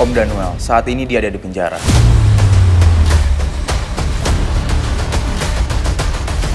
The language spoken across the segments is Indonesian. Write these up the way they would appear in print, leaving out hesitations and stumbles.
Om Danuel, saat ini dia ada di penjara.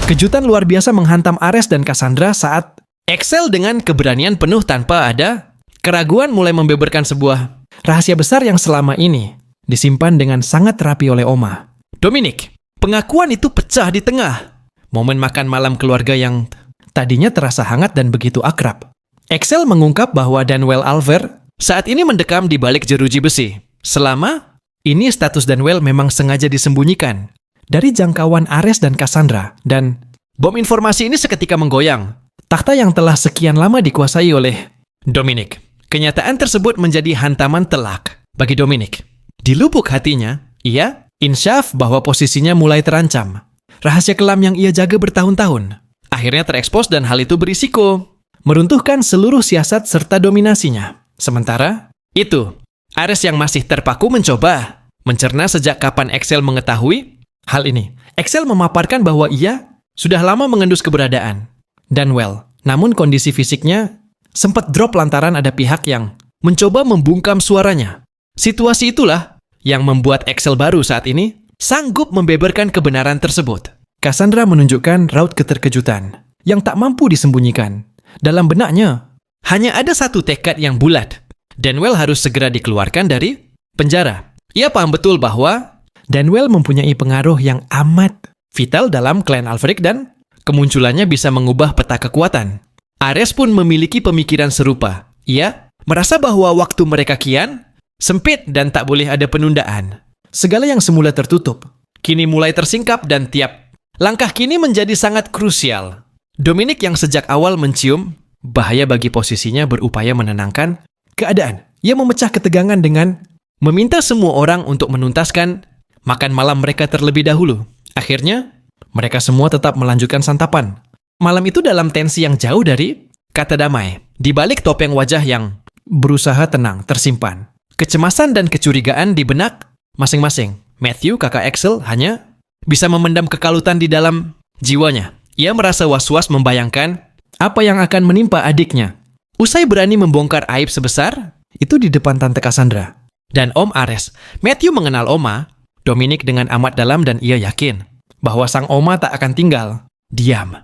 Kejutan luar biasa menghantam Ares dan Cassandra saat Excel dengan keberanian penuh tanpa ada keraguan mulai membeberkan sebuah rahasia besar yang selama ini disimpan dengan sangat rapi oleh Oma. Dominic, pengakuan itu pecah di tengah momen makan malam keluarga yang tadinya terasa hangat dan begitu akrab. Excel mengungkap bahwa Danuel Alver saat ini mendekam di balik jeruji besi. Selama ini status Danuel memang sengaja disembunyikan dari jangkauan Ares dan Cassandra, dan bom informasi ini seketika menggoyang takhta yang telah sekian lama dikuasai oleh Dominic. Kenyataan tersebut menjadi hantaman telak bagi Dominic. Di lubuk hatinya, ia insyaf bahwa posisinya mulai terancam. Rahasia kelam yang ia jaga bertahun-tahun akhirnya terekspos dan hal itu berisiko meruntuhkan seluruh siasat serta dominasinya. Sementara itu, Ares yang masih terpaku mencoba mencerna sejak kapan Excel mengetahui hal ini. Excel memaparkan bahwa ia sudah lama mengendus keberadaan Danuel, namun kondisi fisiknya sempat drop lantaran ada pihak yang mencoba membungkam suaranya. Situasi itulah yang membuat Excel baru saat ini sanggup membeberkan kebenaran tersebut. Cassandra menunjukkan raut keterkejutan yang tak mampu disembunyikan. Dalam benaknya, hanya ada satu tekad yang bulat. Danuel harus segera dikeluarkan dari penjara. Ia paham betul bahwa Danuel mempunyai pengaruh yang amat vital dalam klan Alfric dan kemunculannya bisa mengubah peta kekuatan. Ares pun memiliki pemikiran serupa. Ia merasa bahwa waktu mereka kian sempit dan tak boleh ada penundaan. Segala yang semula tertutup kini mulai tersingkap dan tiap langkah kini menjadi sangat krusial. Dominic yang sejak awal mencium bahaya bagi posisinya berupaya menenangkan keadaan. Ia memecah ketegangan dengan meminta semua orang untuk menuntaskan makan malam mereka terlebih dahulu. Akhirnya, mereka semua tetap melanjutkan santapan. Malam itu dalam tensi yang jauh dari kata damai. Di balik topeng wajah yang berusaha tenang tersimpan kecemasan dan kecurigaan di benak masing-masing. Matthew, kakak Excel, hanya bisa memendam kekalutan di dalam jiwanya. Ia merasa was-was membayangkan apa yang akan menimpa adiknya. Usai berani membongkar aib sebesar itu di depan Tante Cassandra dan Om Ares, Matthew mengenal Oma, Dominic dengan amat dalam dan ia yakin bahwa sang Oma tak akan tinggal diam.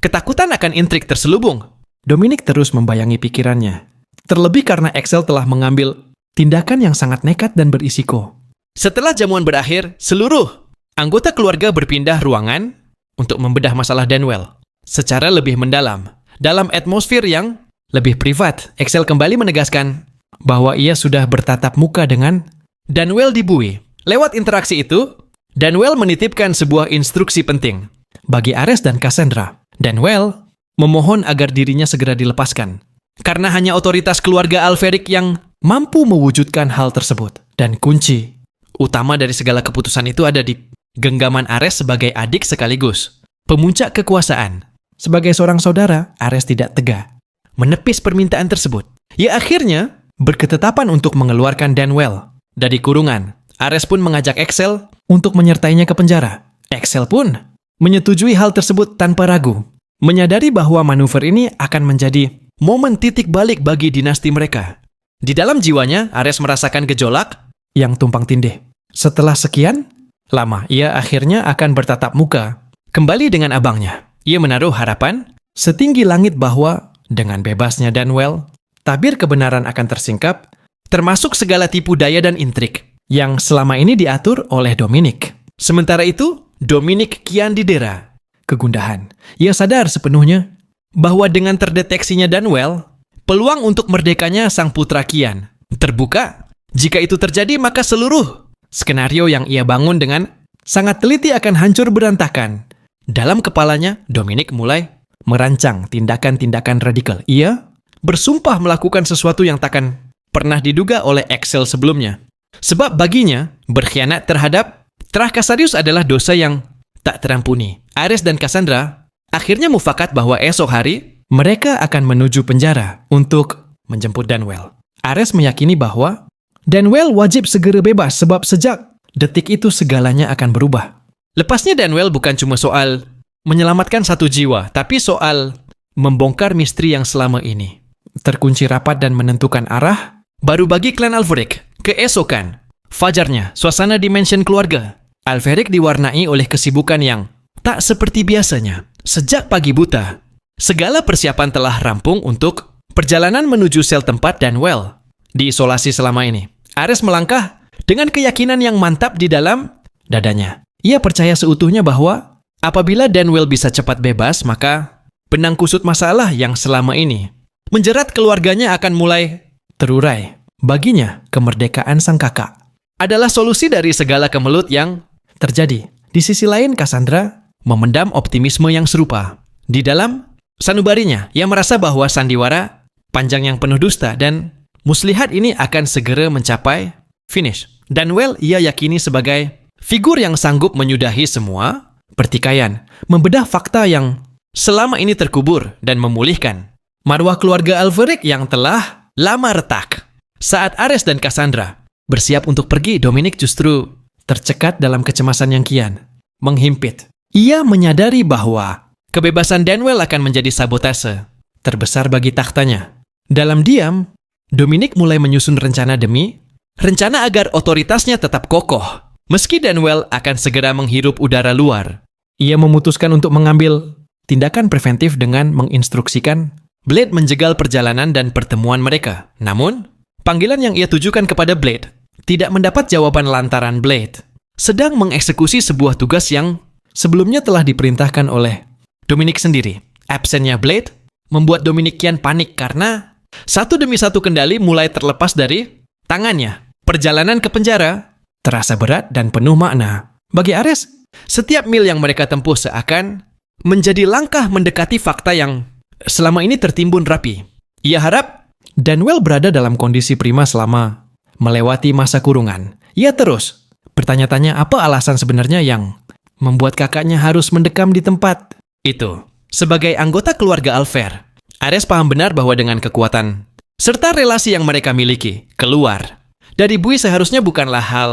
Ketakutan akan intrik terselubung. Dominic terus membayangi pikirannya. Terlebih karena Excel telah mengambil tindakan yang sangat nekat dan berisiko. Setelah jamuan berakhir, seluruh anggota keluarga berpindah ruangan untuk membedah masalah Danuel secara lebih mendalam. Dalam atmosfer yang lebih privat, Excel kembali menegaskan bahwa ia sudah bertatap muka dengan Danuel di bui. Lewat interaksi itu, Danuel menitipkan sebuah instruksi penting bagi Ares dan Cassandra. Danuel memohon agar dirinya segera dilepaskan, karena hanya otoritas keluarga Alferic yang mampu mewujudkan hal tersebut. Dan kunci utama dari segala keputusan itu ada di genggaman Ares sebagai adik sekaligus pemuncak kekuasaan. Sebagai seorang saudara, Ares tidak tega menepis permintaan tersebut. Ia akhirnya berketetapan untuk mengeluarkan Danuel dari kurungan. Ares pun mengajak Excel untuk menyertainya ke penjara. Excel pun menyetujui hal tersebut tanpa ragu, menyadari bahwa manuver ini akan menjadi momen titik balik bagi dinasti mereka. Di dalam jiwanya, Ares merasakan gejolak yang tumpang tindih. Setelah sekian lama, ia akhirnya akan bertatap muka kembali dengan abangnya. Ia menaruh harapan setinggi langit bahwa dengan bebasnya Danuel, tabir kebenaran akan tersingkap, termasuk segala tipu daya dan intrik yang selama ini diatur oleh Dominic. Sementara itu, Dominic kian didera kegundahan. Ia sadar sepenuhnya bahwa dengan terdeteksinya Danuel, peluang untuk merdekanya sang putra kian terbuka. Jika itu terjadi, maka seluruh skenario yang ia bangun dengan sangat teliti akan hancur berantakan. Dalam kepalanya, Dominic mulai merancang tindakan-tindakan radikal. Ia bersumpah melakukan sesuatu yang takkan pernah diduga oleh Excel sebelumnya. Sebab baginya, berkhianat terhadap Trahkasarius adalah dosa yang tak terampuni. Ares dan Cassandra akhirnya mufakat bahwa esok hari mereka akan menuju penjara untuk menjemput Danuel. Ares meyakini bahwa Danuel wajib segera bebas sebab sejak detik itu segalanya akan berubah. Lepasnya Danuel bukan cuma soal menyelamatkan satu jiwa, tapi soal membongkar misteri yang selama ini terkunci rapat dan menentukan arah baru bagi klan Alfric. Keesokan, fajarnya, suasana di mansion keluarga Alferic diwarnai oleh kesibukan yang tak seperti biasanya. Sejak pagi buta, segala persiapan telah rampung untuk perjalanan menuju sel tempat Danwell diisolasi selama ini. Ares melangkah dengan keyakinan yang mantap di dalam dadanya. Ia percaya seutuhnya bahwa apabila Danwell bisa cepat bebas, maka benang kusut masalah yang selama ini menjerat keluarganya akan mulai terurai. Baginya, kemerdekaan sang kakak adalah solusi dari segala kemelut yang terjadi. Di sisi lain, Cassandra memendam optimisme yang serupa. Di dalam sanubarinya, ia merasa bahwa sandiwara panjang yang penuh dusta dan muslihat ini akan segera mencapai finish. Danwell ia yakini sebagai figur yang sanggup menyudahi semua pertikaian, membedah fakta yang selama ini terkubur dan memulihkan marwah keluarga Alferic yang telah lama retak. Saat Ares dan Cassandra bersiap untuk pergi, Dominic justru tercekat dalam kecemasan yang kian menghimpit. Ia menyadari bahwa kebebasan Danwell akan menjadi sabotase terbesar bagi tahtanya. Dalam diam, Dominic mulai menyusun rencana agar otoritasnya tetap kokoh. Meski Danwell akan segera menghirup udara luar, ia memutuskan untuk mengambil tindakan preventif dengan menginstruksikan Blade menjegal perjalanan dan pertemuan mereka. Namun, panggilan yang ia tujukan kepada Blade tidak mendapat jawaban lantaran Blade sedang mengeksekusi sebuah tugas yang sebelumnya telah diperintahkan oleh Dominic sendiri. Absennya Blade membuat Dominic kian panik karena satu demi satu kendali mulai terlepas dari tangannya. Perjalanan ke penjara terasa berat dan penuh makna. Bagi Ares, setiap mil yang mereka tempuh seakan menjadi langkah mendekati fakta yang selama ini tertimbun rapi. Ia harap Danwell berada dalam kondisi prima selama melewati masa kurungan. Ia terus bertanya-tanya apa alasan sebenarnya yang membuat kakaknya harus mendekam di tempat itu. Sebagai anggota keluarga Alfer, Ares paham benar bahwa dengan kekuatan serta relasi yang mereka miliki, keluar dari bui seharusnya bukanlah hal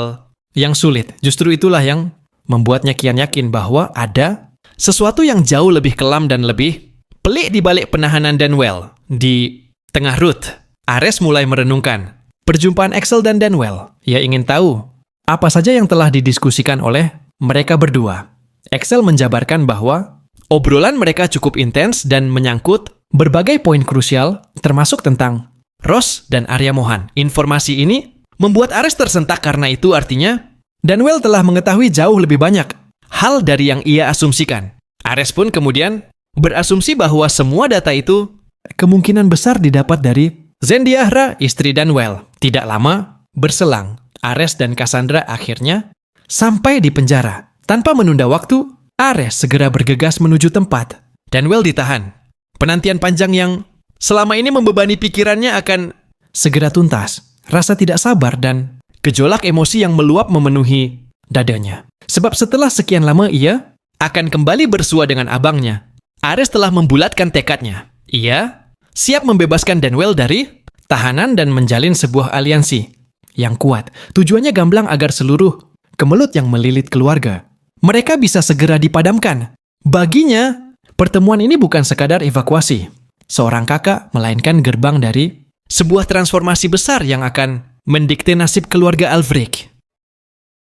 yang sulit. Justru itulah yang membuatnya kian yakin bahwa ada sesuatu yang jauh lebih kelam dan lebih pelik di balik penahanan Danwell. Di tengah rute, Ares mulai merenungkan perjumpaan Axel dan Danwell. Ia ingin tahu apa saja yang telah didiskusikan oleh mereka berdua. Axel menjabarkan bahwa obrolan mereka cukup intens dan menyangkut berbagai poin krusial, termasuk tentang Ross dan Arya Mohan. Informasi ini membuat Ares tersentak karena itu artinya Danwell telah mengetahui jauh lebih banyak hal dari yang ia asumsikan. Ares pun kemudian berasumsi bahwa semua data itu kemungkinan besar didapat dari Zendiahra, istri Danwell. Tidak lama berselang, Ares dan Cassandra akhirnya sampai di penjara. Tanpa menunda waktu, Ares segera bergegas menuju tempat. Danwell ditahan. Penantian panjang yang selama ini membebani pikirannya akan segera tuntas. Rasa tidak sabar dan gejolak emosi yang meluap memenuhi dadanya. Sebab setelah sekian lama ia akan kembali bersua dengan abangnya. Ares telah membulatkan tekadnya. Ia siap membebaskan Danwell dari tahanan dan menjalin sebuah aliansi yang kuat. Tujuannya gamblang agar seluruh kemelut yang melilit keluarga mereka bisa segera dipadamkan. Baginya, pertemuan ini bukan sekadar evakuasi seorang kakak, melainkan gerbang dari sebuah transformasi besar yang akan mendikte nasib keluarga Alfric.